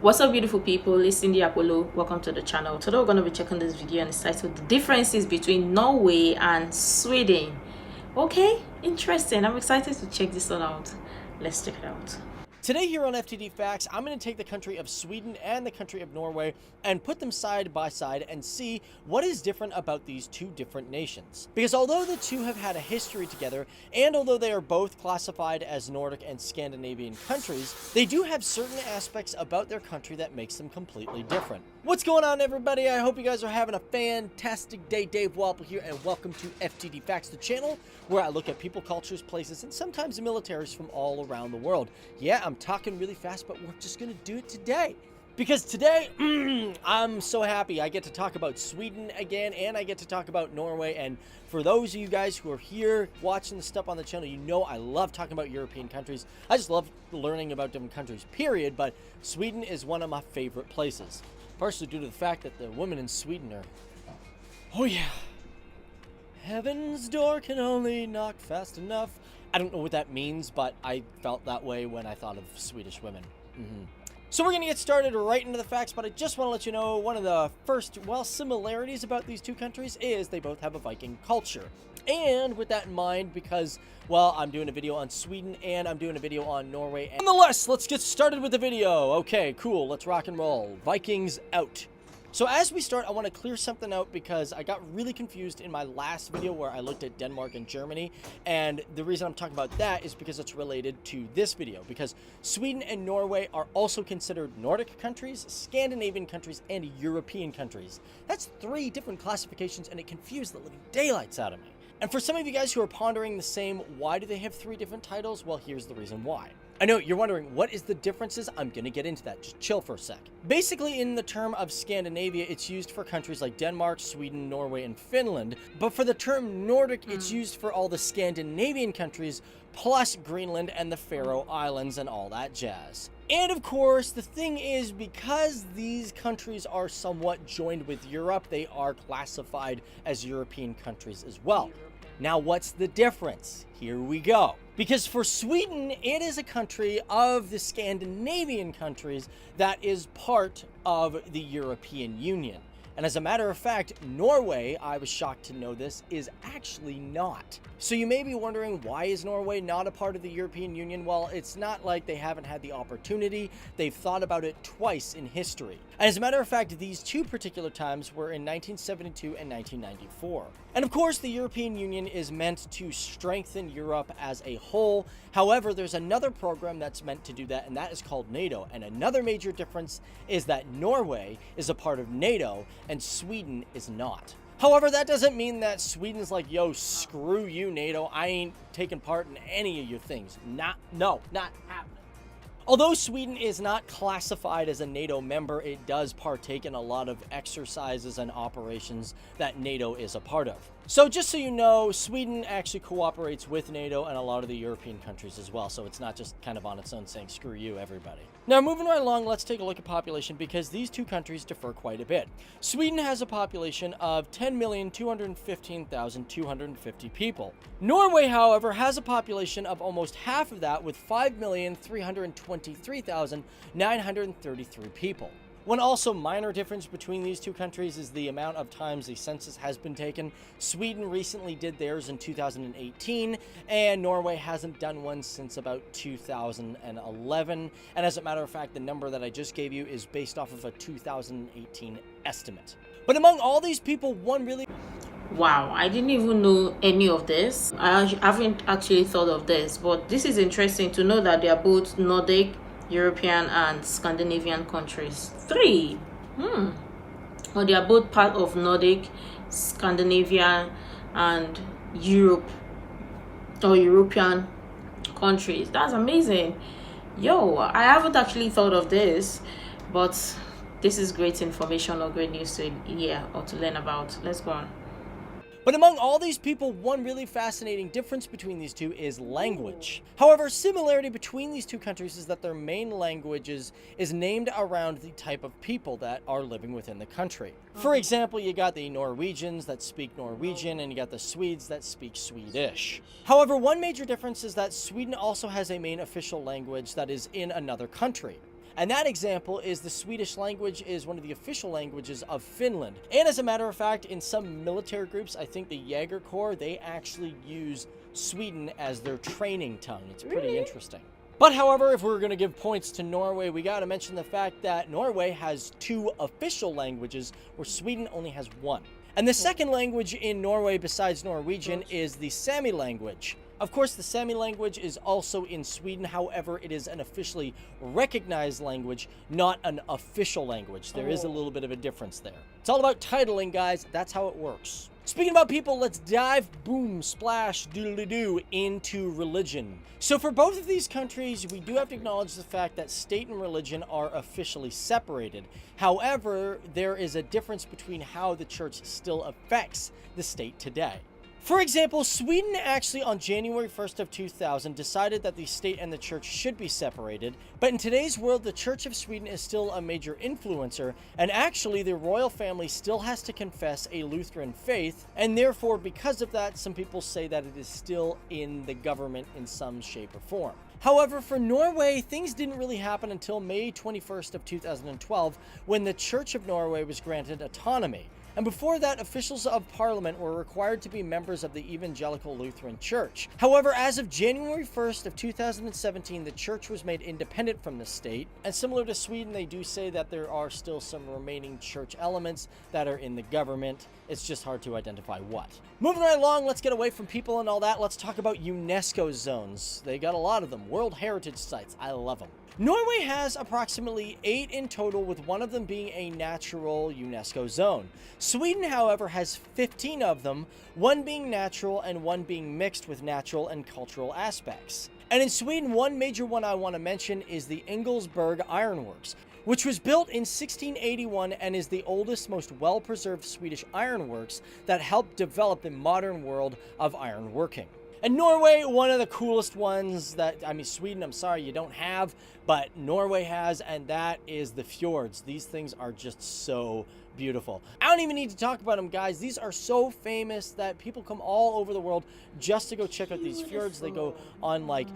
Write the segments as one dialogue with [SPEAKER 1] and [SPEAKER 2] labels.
[SPEAKER 1] What's up, beautiful people? It's SINDYAKPOLO. Welcome to the channel. Today we're going to be checking this video and it's titled The Differences Between Norway and Sweden. Okay, interesting. I'm excited to check this one out. Let's check it out.
[SPEAKER 2] Today here on FTD Facts, I'm going to take the country of Sweden and the country of Norway and put them side by side and see what is different about these two different nations. Because although the two have had a history together, and although they are both classified as Nordic and Scandinavian countries, they do have certain aspects about their country that makes them completely different. What's going on, everybody? I hope you guys are having a fantastic day. Dave Walpole here, and welcome to FTD Facts, the channel where I look at people, cultures, places, and sometimes the militaries from all around the world. Yeah, I'm talking really fast, but we're just gonna do it today. Because today, I'm so happy I get to talk about Sweden again, and I get to talk about Norway. And for those of you guys who are here watching the stuff on the channel, you know I love talking about European countries. I just love learning about different countries, period. But Sweden is one of my favorite places. Partially due to the fact that the women in Sweden are, oh yeah, heaven's door can only knock fast enough. I don't know what that means, but I felt that way when I thought of Swedish women. So we're going to get started right into the facts, but I just want to let you know one of the first, similarities about these two countries is they both have a Viking culture. And with that in mind, because, I'm doing a video on Sweden and I'm doing a video on Norway. Nonetheless, let's get started with the video. Okay, cool. Let's rock and roll. Vikings out. So as we start, I want to clear something out because I got really confused in my last video where I looked at Denmark and Germany. And the reason I'm talking about that is because it's related to this video. Because Sweden and Norway are also considered Nordic countries, Scandinavian countries, and European countries. That's 3 different classifications, and it confused the living daylights out of me. And for some of you guys who are pondering the same, why do they have 3 different titles? Well, here's the reason why. I know you're wondering, what is the differences? I'm going to get into that. Just chill for a sec. Basically, in the term of Scandinavia, it's used for countries like Denmark, Sweden, Norway, and Finland. But for the term Nordic, it's used for all the Scandinavian countries, plus Greenland and the Faroe Islands and all that jazz. And of course, the thing is, because these countries are somewhat joined with Europe, they are classified as European countries as well. Now, what's the difference? Here we go. Because for Sweden, it is a country of the Scandinavian countries that is part of the European Union. And as a matter of fact, Norway, I was shocked to know this, is actually not. So you may be wondering, why is Norway not a part of the European Union? Well, it's not like they haven't had the opportunity. They've thought about it twice in history. And as a matter of fact, these 2 particular times were in 1972 and 1994. And of course, the European Union is meant to strengthen Europe as a whole. However, there's another program that's meant to do that, and that is called NATO. And another major difference is that Norway is a part of NATO and Sweden is not. However, that doesn't mean that Sweden's like, yo, screw you, NATO. I ain't taking part in any of your things. Not happening. Although Sweden is not classified as a NATO member, it does partake in a lot of exercises and operations that NATO is a part of. So just so you know, Sweden actually cooperates with NATO and a lot of the European countries as well. So it's not just kind of on its own saying, screw you, everybody. Now, moving right along, let's take a look at population because these 2 countries differ quite a bit. Sweden has a population of 10,215,250 people. Norway, however, has a population of almost half of that with 5,323,933 people. One also minor difference between these 2 countries is the amount of times the census has been taken. Sweden recently did theirs in 2018, and Norway hasn't done one since about 2011. And as a matter of fact, the number that I just gave you is based off of a 2018 estimate. But among all these people, one really...
[SPEAKER 1] Wow, I didn't even know any of this. I haven't actually thought of this, but this is interesting to know that they are both Nordic, European and Scandinavian countries. 3. Well, they are both part of Nordic, Scandinavian and Europe or European countries. That's amazing. Yo, I haven't actually thought of this, but this is great information or great news to hear or to learn about. Let's go on.
[SPEAKER 2] But among all these people, one really fascinating difference between these 2 is language. However, similarity between these 2 countries is that their main languages is named around the type of people that are living within the country. For example, you got the Norwegians that speak Norwegian, and you got the Swedes that speak Swedish. However, one major difference is that Sweden also has a main official language that is in another country. And that example is the Swedish language is one of the official languages of Finland. And as a matter of fact, in some military groups, I think the Jaeger Corps, they actually use Sweden as their training tongue. It's pretty interesting. But however, if we're going to give points to Norway, we got to mention the fact that Norway has 2 official languages, where Sweden only has 1. And the second language in Norway besides Norwegian is the Sami language. Of course, the Sami language is also in Sweden. However, it is an officially recognized language, not an official language. There is a little bit of a difference there. It's all about titling, guys. That's how it works. Speaking about people, let's dive, boom, splash, doodly-doo, into religion. So for both of these countries, we do have to acknowledge the fact that state and religion are officially separated. However, there is a difference between how the church still affects the state today. For example, Sweden actually on January 1st of 2000 decided that the state and the church should be separated, but in today's world, the Church of Sweden is still a major influencer, and actually the royal family still has to confess a Lutheran faith, and therefore because of that, some people say that it is still in the government in some shape or form. However, for Norway, things didn't really happen until May 21st of 2012, when the Church of Norway was granted autonomy. And before that, officials of parliament were required to be members of the Evangelical Lutheran Church. However, as of January 1st of 2017, the church was made independent from the state. And similar to Sweden, they do say that there are still some remaining church elements that are in the government. It's just hard to identify what. Moving right along, let's get away from people and all that. Let's talk about UNESCO zones. They got a lot of them. World Heritage Sites. I love them. Norway has approximately 8 in total, with one of them being a natural UNESCO zone. Sweden, however, has 15 of them, one being natural and one being mixed with natural and cultural aspects. And in Sweden, one major one I want to mention is the Ingelsberg Ironworks, which was built in 1681 and is the oldest, most well-preserved Swedish ironworks that helped develop the modern world of ironworking. And Norway, one of the coolest ones that, Sweden, I'm sorry, you don't have, but Norway has, and that is the fjords. These things are just so beautiful. I don't even need to talk about them, guys. These are so famous that people come all over the world just to go check out these fjords. They go on,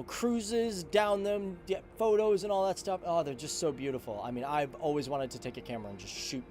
[SPEAKER 2] cruises down them, get photos and all that stuff. Oh, they're just so beautiful. I've always wanted to take a camera and just shoot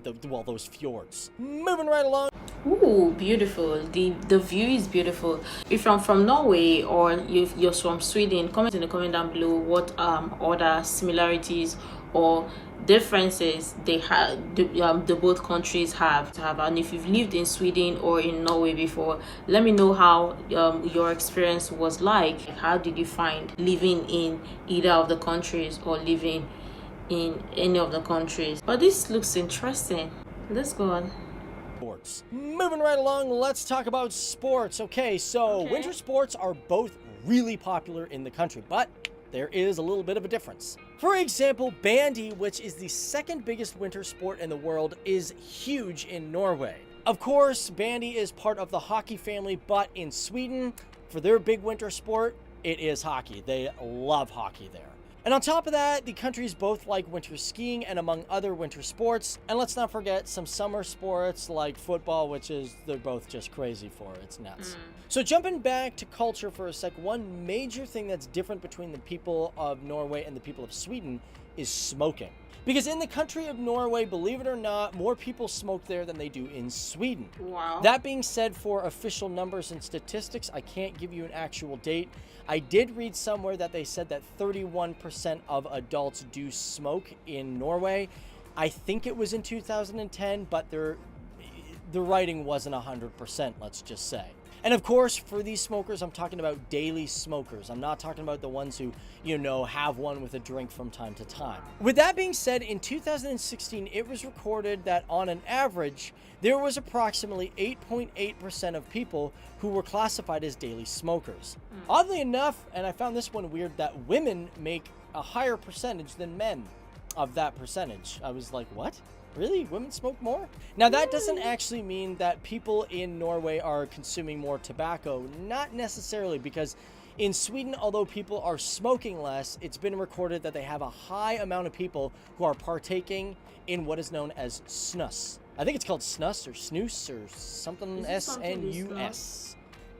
[SPEAKER 2] those fjords. Moving right along.
[SPEAKER 1] Ooh, beautiful. The view is beautiful. If you're from Norway or you're from Sweden, comment in the comment down below what other similarities or differences they have, the both countries have. And if you've lived in Sweden or in Norway before, let me know how your experience was like. How did you find living in either of the countries or living in any of the countries? But this looks interesting. Let's go on.
[SPEAKER 2] Sports. Moving right along, let's talk about sports. Okay, winter sports are both really popular in the country, but there is a little bit of a difference. For example, bandy, which is the second biggest winter sport in the world, is huge in Norway. Of course, bandy is part of the hockey family, but in Sweden, for their big winter sport, it is hockey. They love hockey there. And on top of that, the countries both like winter skiing and among other winter sports. And let's not forget some summer sports like football, they're both just crazy for. It's nuts. So jumping back to culture for a sec, one major thing that's different between the people of Norway and the people of Sweden is smoking. Because in the country of Norway, believe it or not, more people smoke there than they do in Sweden.
[SPEAKER 1] Wow.
[SPEAKER 2] That being said, for official numbers and statistics, I can't give you an actual date. I did read somewhere that they said that 31% of adults do smoke in Norway. I think it was in 2010, but the writing wasn't 100%, let's just say. And of course, for these smokers, I'm talking about daily smokers. I'm not talking about the ones who, have one with a drink from time to time. With that being said, in 2016, it was recorded that on an average, there was approximately 8.8% of people who were classified as daily smokers. Oddly enough, and I found this one weird, that women make a higher percentage than men of that percentage. I was like, what? Really? Women smoke more? Now, that doesn't actually mean that people in Norway are consuming more tobacco. Not necessarily, because in Sweden, although people are smoking less, it's been recorded that they have a high amount of people who are partaking in what is known as snus. I think it's called snus or snus or something, S-N-U-S.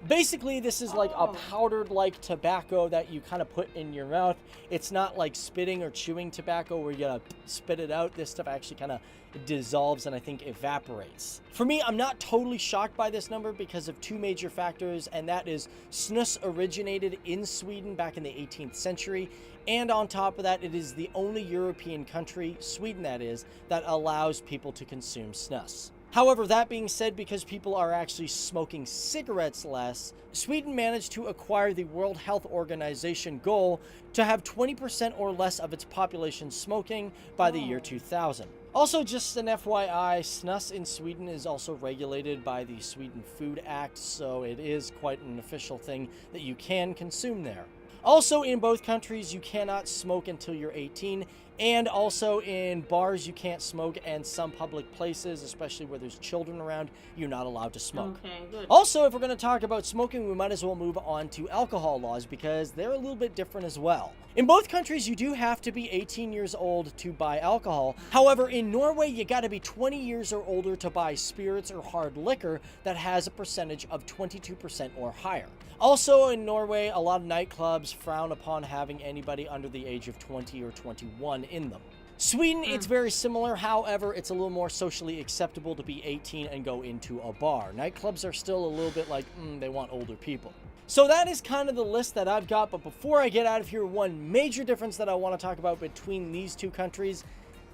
[SPEAKER 2] Basically, this is like a powdered like tobacco that you kind of put in your mouth. It's not like spitting or chewing tobacco where you gotta spit it out. This stuff actually kind of dissolves and I think evaporates. For me, I'm not totally shocked by this number because of two major factors, and that is snus originated in Sweden back in the 18th century, and on top of that, it is the only European country, Sweden that is, that allows people to consume snus. However, that being said, because people are actually smoking cigarettes less, Sweden managed to acquire the World Health Organization goal to have 20% or less of its population smoking by the year 2000. Also, just an FYI, snus in Sweden is also regulated by the Sweden Food Act, so it is quite an official thing that you can consume there. Also, in both countries, you cannot smoke until you're 18, and also in bars, you can't smoke, and some public places, especially where there's children around, you're not allowed to smoke.
[SPEAKER 1] Okay, good.
[SPEAKER 2] Also, if we're going to talk about smoking, we might as well move on to alcohol laws because they're a little bit different as well. In both countries, you do have to be 18 years old to buy alcohol. However, in Norway, you got to be 20 years or older to buy spirits or hard liquor that has a percentage of 22% or higher. Also, in Norway, a lot of nightclubs frown upon having anybody under the age of 20 or 21 in them. Sweden, it's very similar. However, it's a little more socially acceptable to be 18 and go into a bar. Nightclubs are still a little bit like, they want older people. So that is kind of the list that I've got. But before I get out of here, one major difference that I want to talk about between these two countries,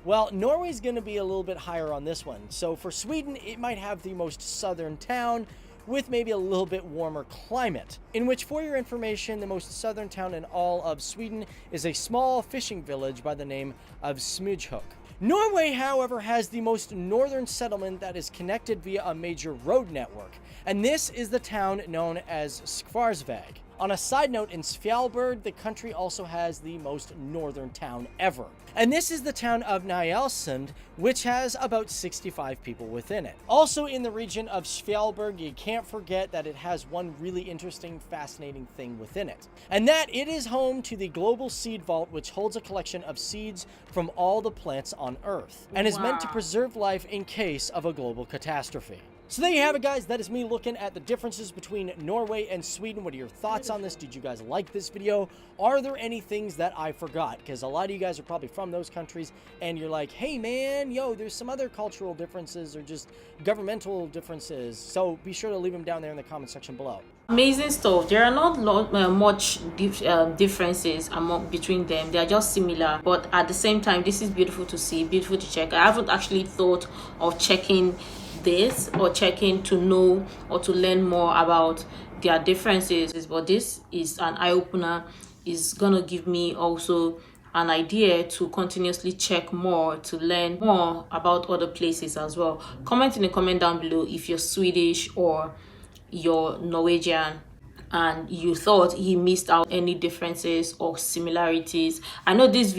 [SPEAKER 2] well, Norway's going to be a little bit higher on this one. So for Sweden, it might have the most southern town with maybe a little bit warmer climate, in which, for your information, the most southern town in all of Sweden is a small fishing village by the name of Smidshuk. Norway, however, has the most northern settlement that is connected via a major road network, and this is the town known as Skvarsvag. On a side note, in Svalbard, the country also has the most northern town ever. And this is the town of Nyalsund, which has about 65 people within it. Also in the region of Svalbard, you can't forget that it has one really interesting, fascinating thing within it. And that it is home to the Global Seed Vault, which holds a collection of seeds from all the plants on Earth, and is meant to preserve life in case of a global catastrophe. So there you have it, guys. That is me looking at the differences between Norway and Sweden. What are your thoughts on this? Did you guys like this video? Are there any things that I forgot? Because a lot of you guys are probably from those countries, and you're like, hey man, there's some other cultural differences or just governmental differences. So be sure to leave them down there in the comment section below.
[SPEAKER 1] Amazing stuff. There are not much differences between them. They are just similar, but at the same time, this is beautiful to see, beautiful to check. I haven't actually thought of checking this or checking to know or to learn more about their differences, but this is an eye-opener. Is gonna give me also an idea to continuously check more, to learn more about other places as well. Comment in the comment down below if you're Swedish or you're Norwegian and you thought he missed out any differences or similarities. I know this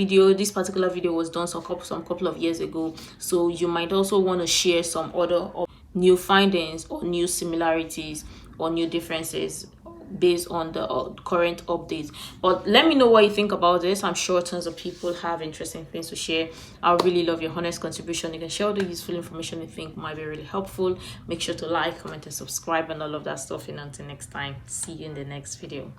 [SPEAKER 1] particular video was done some couple of years ago, so you might also want to share some other new findings or new similarities or new differences based on the current updates. But let me know what you think about this. I'm sure tons of people have interesting things to share. I really love your honest contribution. You can share all the useful information you think might be really helpful. Make sure to like, comment, and subscribe and all of that stuff. And until next time, see you in the next video.